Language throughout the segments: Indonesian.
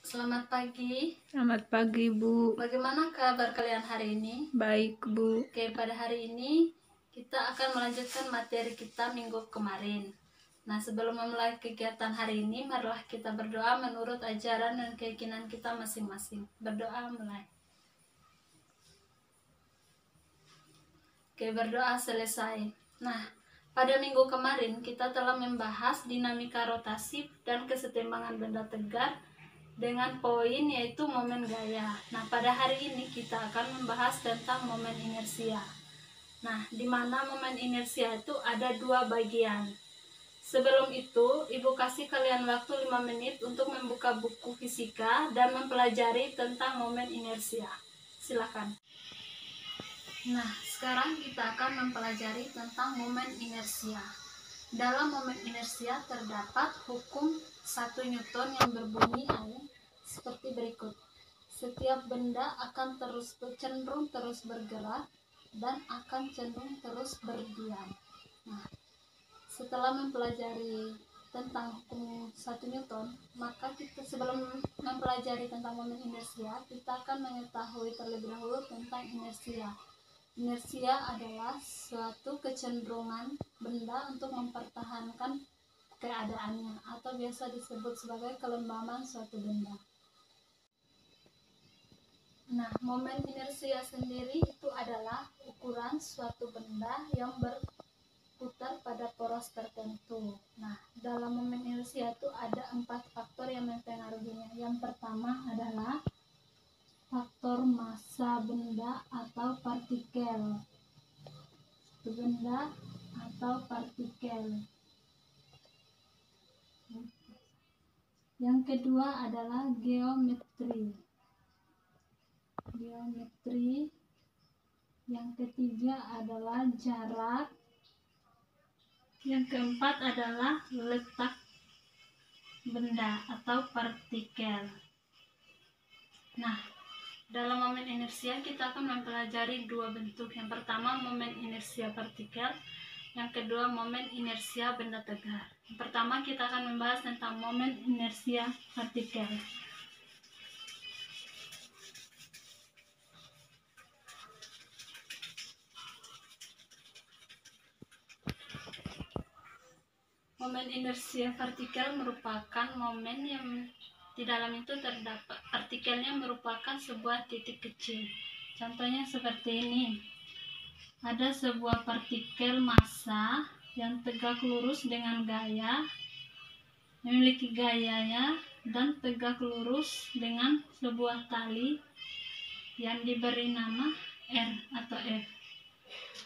Selamat pagi. Selamat pagi, Bu. Bagaimana kabar kalian hari ini? Baik, Bu. Oke, pada hari ini kita akan melanjutkan materi kita minggu kemarin. Nah, sebelum memulai kegiatan hari ini, marilah kita berdoa menurut ajaran dan keyakinan kita masing-masing. Berdoa mulai. Oke, berdoa selesai. Nah, pada minggu kemarin kita telah membahas dinamika rotasi dan kesetimbangan benda tegar dengan poin yaitu momen gaya. Nah, pada hari ini kita akan membahas tentang momen inersia. Nah, di mana momen inersia itu ada dua bagian. Sebelum itu, Ibu kasih kalian waktu 5 menit untuk membuka buku fisika dan mempelajari tentang momen inersia. Silakan. Nah, sekarang kita akan mempelajari tentang momen inersia. Dalam momen inersia terdapat hukum 1 Newton yang berbunyi seperti berikut. Setiap benda akan cenderung terus bergerak dan akan cenderung terus berdiam. Nah, setelah mempelajari tentang hukum 1 Newton, maka kita sebelum mempelajari tentang momen inersia, kita akan mengetahui terlebih dahulu tentang inersia. Inersia adalah suatu kecenderungan benda untuk mempertahankan keadaannya atau biasa disebut sebagai kelembaman suatu benda. Nah, momen inersia sendiri itu adalah ukuran suatu benda yang berputar pada poros tertentu. Nah, dalam momen inersia itu ada 4 faktor yang mempengaruhinya. Yang pertama adalah faktor massa benda atau partikel. Benda atau partikel. Yang kedua adalah geometri. Yang ketiga adalah jarak. Yang keempat adalah letak benda atau partikel. Nah, dalam momen inersia kita akan mempelajari dua bentuk. Yang pertama momen inersia partikel, yang kedua momen inersia benda tegar. Yang pertama kita akan membahas tentang momen inersia partikel. Momen inersia partikel merupakan momen yang di dalam itu terdapat partikelnya merupakan sebuah titik kecil. Contohnya seperti ini. Ada sebuah partikel massa yang tegak lurus dengan gaya, memiliki gayanya dan tegak lurus dengan sebuah tali yang diberi nama R atau F.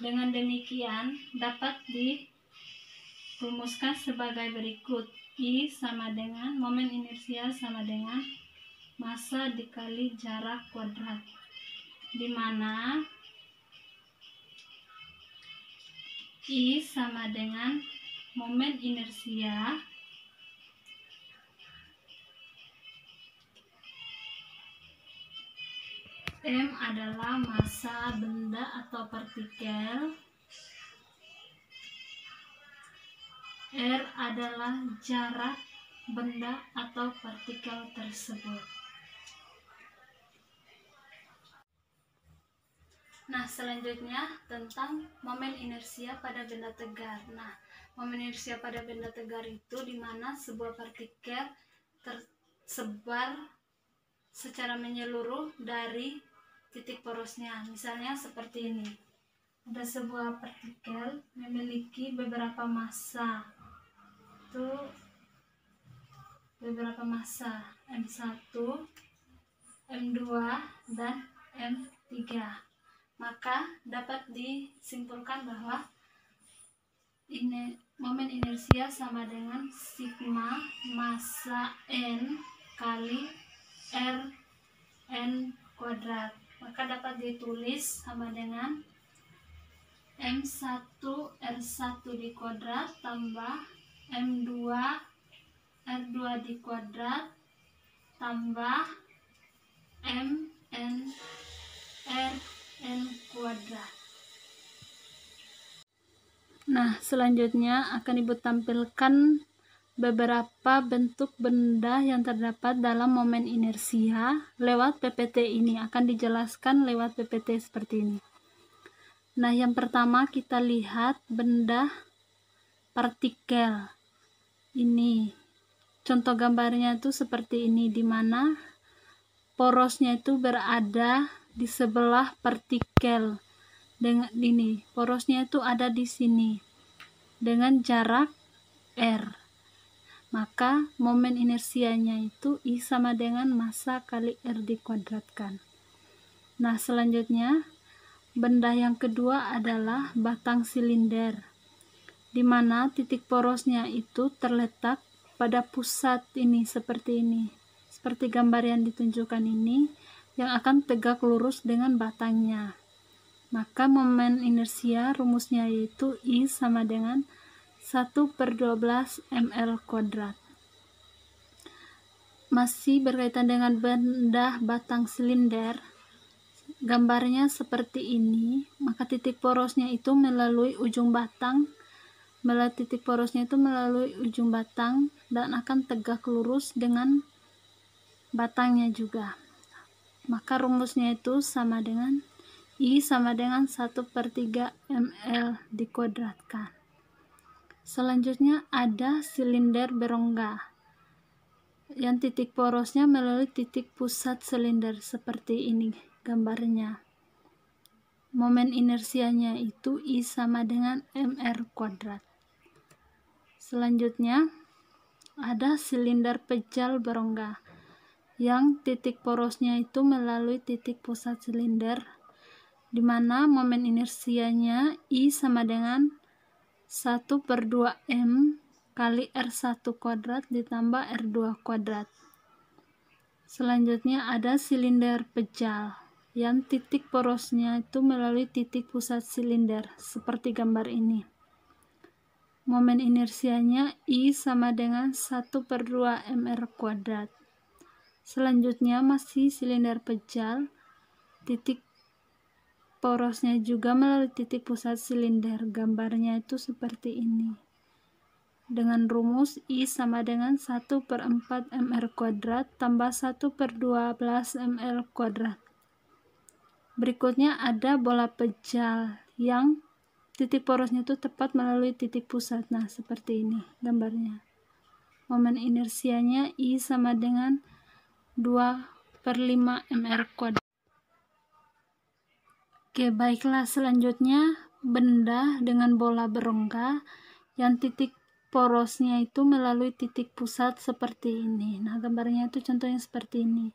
Dengan demikian dapat dirumuskan sebagai berikut. I sama dengan momen inersia sama dengan massa dikali jarak kuadrat, di mana I sama dengan momen inersia M adalah massa benda atau partikel, R adalah jarak benda atau partikel tersebut. Nah, selanjutnya tentang momen inersia pada benda tegar. Nah, momen inersia pada benda tegar itu di mana sebuah partikel tersebar secara menyeluruh dari titik porosnya. Misalnya seperti ini. Ada sebuah partikel memiliki beberapa massa. Itu beberapa massa M1, M2, dan M3. Maka dapat disimpulkan bahwa momen inersia sama dengan sigma massa N kali Rn kuadrat. Maka dapat ditulis sama dengan M1 R1 di kuadrat tambah M2 R2 di kuadrat tambah Mn Rn kuadrat. Nah, selanjutnya akan Ibu tampilkan beberapa bentuk benda yang terdapat dalam momen inersia lewat PPT ini. Akan dijelaskan lewat PPT seperti ini. Nah, yang pertama kita lihat benda partikel. Ini contoh gambarnya itu seperti ini, di mana porosnya itu berada di sebelah partikel. Dengan ini, porosnya itu ada di sini dengan jarak R. Maka momen inersianya itu I sama dengan massa kali R dikuadratkan. Nah, selanjutnya benda yang kedua adalah batang silinder, di mana titik porosnya itu terletak pada pusat ini, seperti ini. Seperti gambar yang ditunjukkan ini, yang akan tegak lurus dengan batangnya. Maka momen inersia rumusnya yaitu I sama dengan 1/12 ml kuadrat. Masih berkaitan dengan benda batang silinder, gambarnya seperti ini. Maka titik porosnya itu melalui ujung batang, dan akan tegak lurus dengan batangnya juga. Maka rumusnya itu sama dengan I sama dengan 1/3 ml dikuadratkan. Selanjutnya ada silinder berongga yang titik porosnya melalui titik pusat silinder, seperti ini gambarnya. Momen inersianya itu I sama dengan mr kuadrat. Selanjutnya ada silinder pejal berongga yang titik porosnya itu melalui titik pusat silinder, di mana momen inersianya I sama dengan 1/2 M kali R1 kuadrat ditambah R2 kuadrat. Selanjutnya ada silinder pejal yang titik porosnya itu melalui titik pusat silinder, seperti gambar ini. Momen inersianya I sama dengan 1/2 mr kuadrat. Selanjutnya masih silinder pejal, titik porosnya juga melalui titik pusat silinder. Gambarnya itu seperti ini, dengan rumus I sama dengan 1/4 mr kuadrat tambah 1/12 ml kuadrat. Berikutnya ada bola pejal yang titik porosnya itu tepat melalui titik pusat. Nah, seperti ini gambarnya. Momen inersianya I sama dengan 2/5 mr kuadrat. Oke, baiklah, selanjutnya benda dengan bola berongga yang titik porosnya itu melalui titik pusat, seperti ini. Nah, gambarnya itu contohnya seperti ini.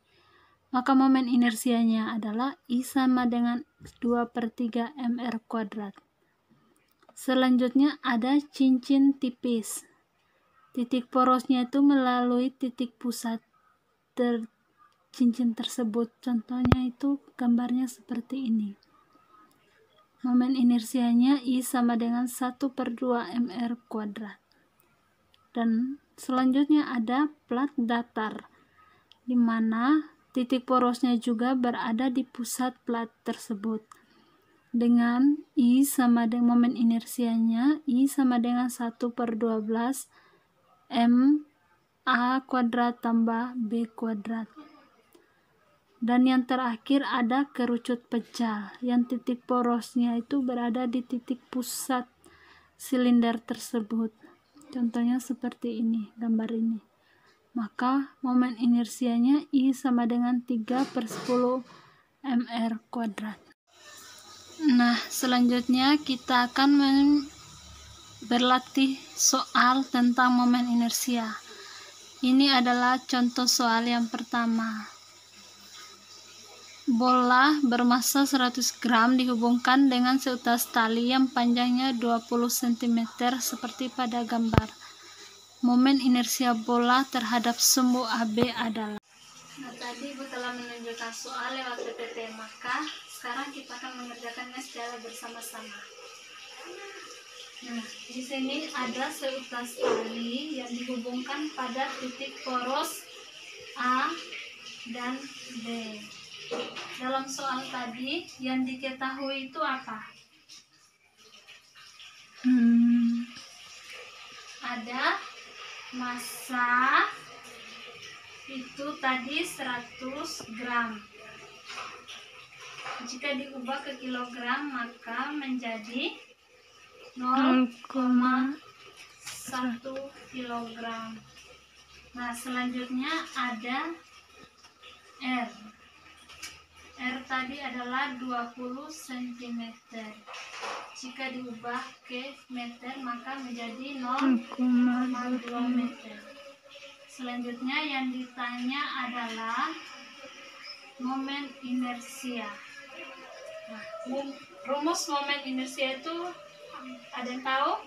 Maka momen inersianya adalah I sama dengan 2/3 mr kuadrat. Selanjutnya ada cincin tipis. Titik porosnya itu melalui titik pusat cincin tersebut. Contohnya itu gambarnya seperti ini. Momen inersianya I sama dengan 1/2 mr kuadrat. Dan selanjutnya ada plat datar, di mana titik porosnya juga berada di pusat plat tersebut. Dengan I sama dengan momen inersianya I sama dengan 1/12 m A kuadrat tambah B kuadrat. Dan yang terakhir ada kerucut pejal yang titik porosnya itu berada di titik pusat silinder tersebut. Contohnya seperti ini, gambar ini. Maka momen inersianya I sama dengan 3/10 mr kuadrat. Nah, selanjutnya kita akan berlatih soal tentang momen inersia. Ini adalah contoh soal yang pertama. Bola bermassa 100 gram dihubungkan dengan seutas tali yang panjangnya 20 cm seperti pada gambar. Momen inersia bola terhadap sumbu AB adalah. Nah, tadi Ibu telah menunjukkan soal lewat PPT, maka sekarang kita akan mengerjakannya secara bersama-sama. Nah, di sini ada seutas tali yang dihubungkan pada titik poros A dan B. Dalam soal tadi yang diketahui itu apa? Ada massa itu tadi 100 gram. Jika diubah ke kilogram maka menjadi 0,1 kilogram. Nah, selanjutnya ada R. R tadi adalah 20 cm. Jika diubah ke meter maka menjadi 0,2 meter. Selanjutnya yang ditanya adalah momen inersia. Nah, rumus momen inersia itu ada yang tahu?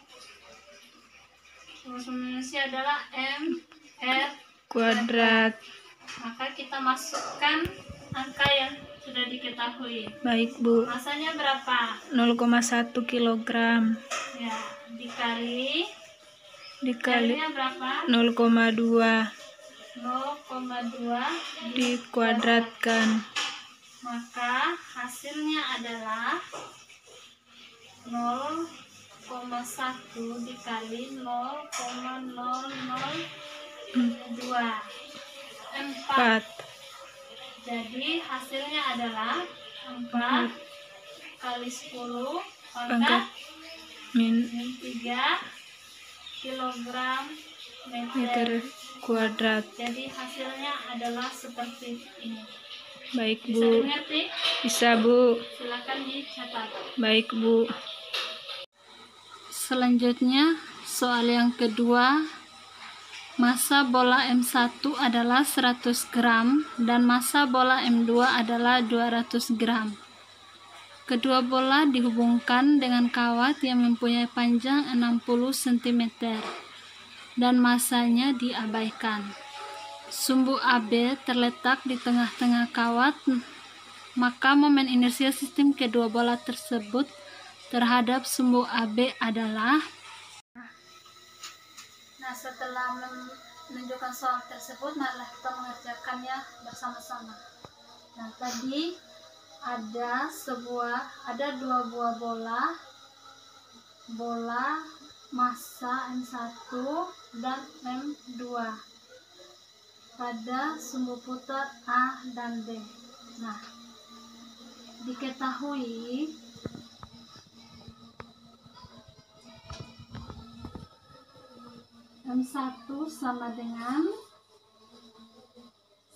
Rumus momen inersia adalah mR kuadrat. Maka kita masukkan angka yang sudah diketahui. Baik, Bu. Masanya berapa? 0,1 kilogram. Ya, dikalinya berapa? 0,2 dikuadratkan. Maka hasilnya adalah 0,1 dikali 0,002 4. Jadi hasilnya adalah 4 kali 10 pangkat min 3 kilogram meter kuadrat. Jadi hasilnya adalah seperti ini. Baik, Bisa Bu. dimengerti? Bisa, Bu. Silakan dicatat. Baik, Bu. Selanjutnya soal yang kedua, massa bola M1 adalah 100 gram dan massa bola M2 adalah 200 gram. Kedua bola dihubungkan dengan kawat yang mempunyai panjang 60 cm dan massanya diabaikan. Sumbu AB terletak di tengah-tengah kawat, maka momen inersia sistem kedua bola tersebut terhadap sumbu AB adalah. Nah, setelah menunjukkan soal tersebut, marilah kita mengerjakannya bersama-sama. Nah, tadi ada dua buah bola massa M1 dan M2 pada sumbu putar A dan B. Nah, diketahui M1 sama dengan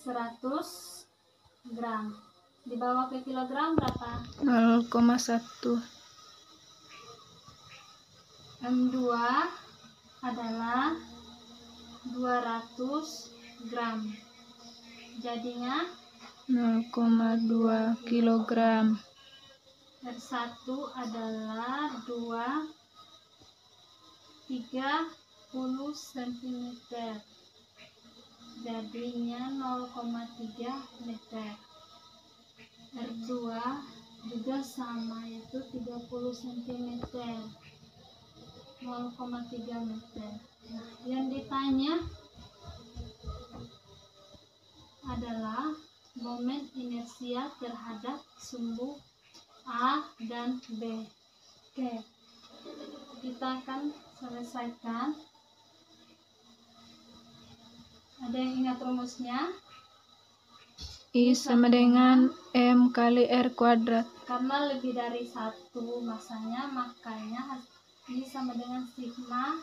100 gram. Dibawa ke kilogram berapa? 0,1. M2 adalah 200 gram. Jadinya 0,2 kilogram. R1 adalah 30 cm. Jadinya 0,3 meter. R2 juga sama, yaitu 30 cm, 0,3 meter. Nah, yang ditanya adalah momen inersia terhadap sumbu A dan B. Oke, kita akan selesaikan. Ada yang ingat rumusnya? I sama dengan M kali R kuadrat. Karena lebih dari satu masanya, makanya I sama dengan sigma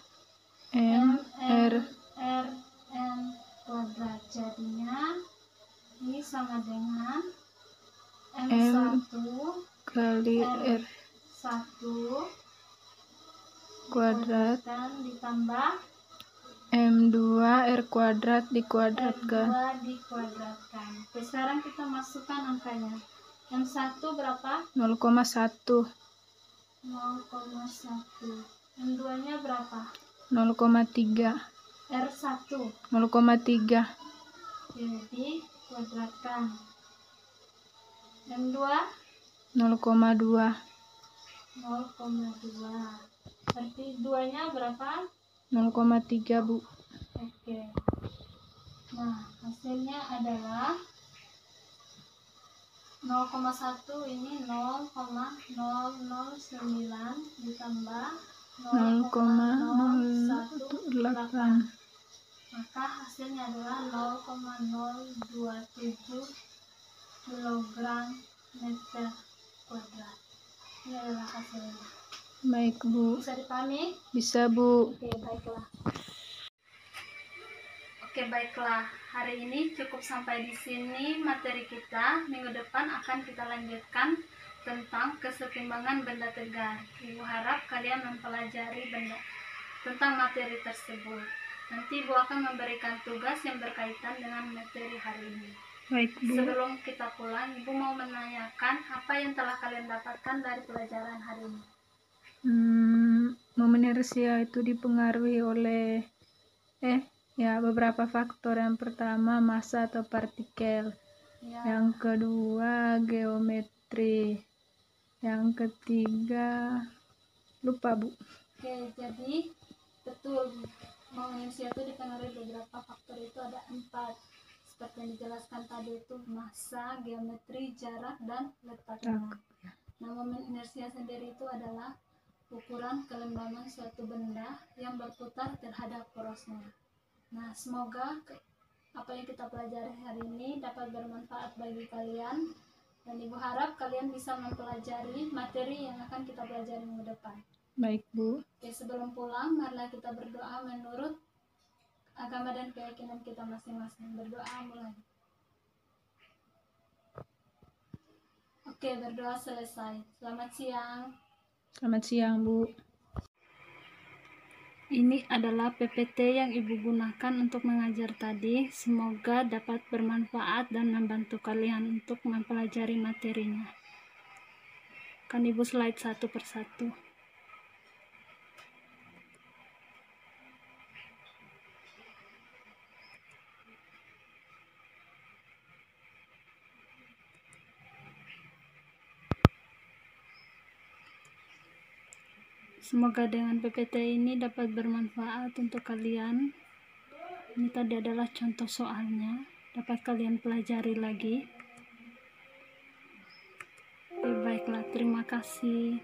M R N kuadrat. Jadinya I sama dengan M1 kali R kuadrat dan ditambah M2 R kuadrat dikuadratkan. M2 dikuadratkan. Oke, sekarang kita masukkan angkanya. M1 berapa? 0,1. 0,1. M2 nya berapa? 0,3. R1 0,3. jadi kuadratkan. M2 0,2. 0,2. Berarti 2 nya berapa? 0,3, Bu. Oke. Nah, hasilnya adalah 0,1 ini 0,009 ditambah 0,018. 0,018. maka hasilnya adalah 0,027 kilogram meter kuadrat. Ini adalah hasilnya. Baik, Bu. Bisa dipahami? Bisa, Bu. Oke, baiklah. Hari ini cukup sampai di sini materi kita. Minggu depan akan kita lanjutkan tentang kesetimbangan benda tegar. Ibu harap kalian mempelajari tentang materi tersebut. Nanti Ibu akan memberikan tugas yang berkaitan dengan materi hari ini. Baik, Bu. Sebelum kita pulang, Ibu mau menanyakan apa yang telah kalian dapatkan dari pelajaran hari ini. Momen inersia itu dipengaruhi oleh beberapa faktor. Yang pertama massa atau partikel, yang kedua geometri, yang ketiga lupa, Bu. Oke, jadi betul, momen inersia itu dipengaruhi beberapa faktor, itu ada 4 seperti yang dijelaskan tadi, itu massa, geometri, jarak, dan letaknya. Nah, momen inersia sendiri itu adalah ukuran kelembaman suatu benda yang berputar terhadap porosnya. Nah, semoga apa yang kita pelajari hari ini dapat bermanfaat bagi kalian, dan Ibu harap kalian bisa mempelajari materi yang akan kita pelajari minggu depan. Baik, Bu. Oke, sebelum pulang, marilah kita berdoa menurut agama dan keyakinan kita masing-masing. Berdoa mulai. Oke, berdoa selesai. Selamat siang. Selamat siang, Bu. Ini adalah PPT yang Ibu gunakan untuk mengajar tadi. Semoga dapat bermanfaat dan membantu kalian untuk mempelajari materinya. Kan Ibu slide satu persatu. Semoga dengan PPT ini dapat bermanfaat untuk kalian. Ini tadi adalah contoh soalnya, dapat kalian pelajari lagi. Baiklah, terima kasih.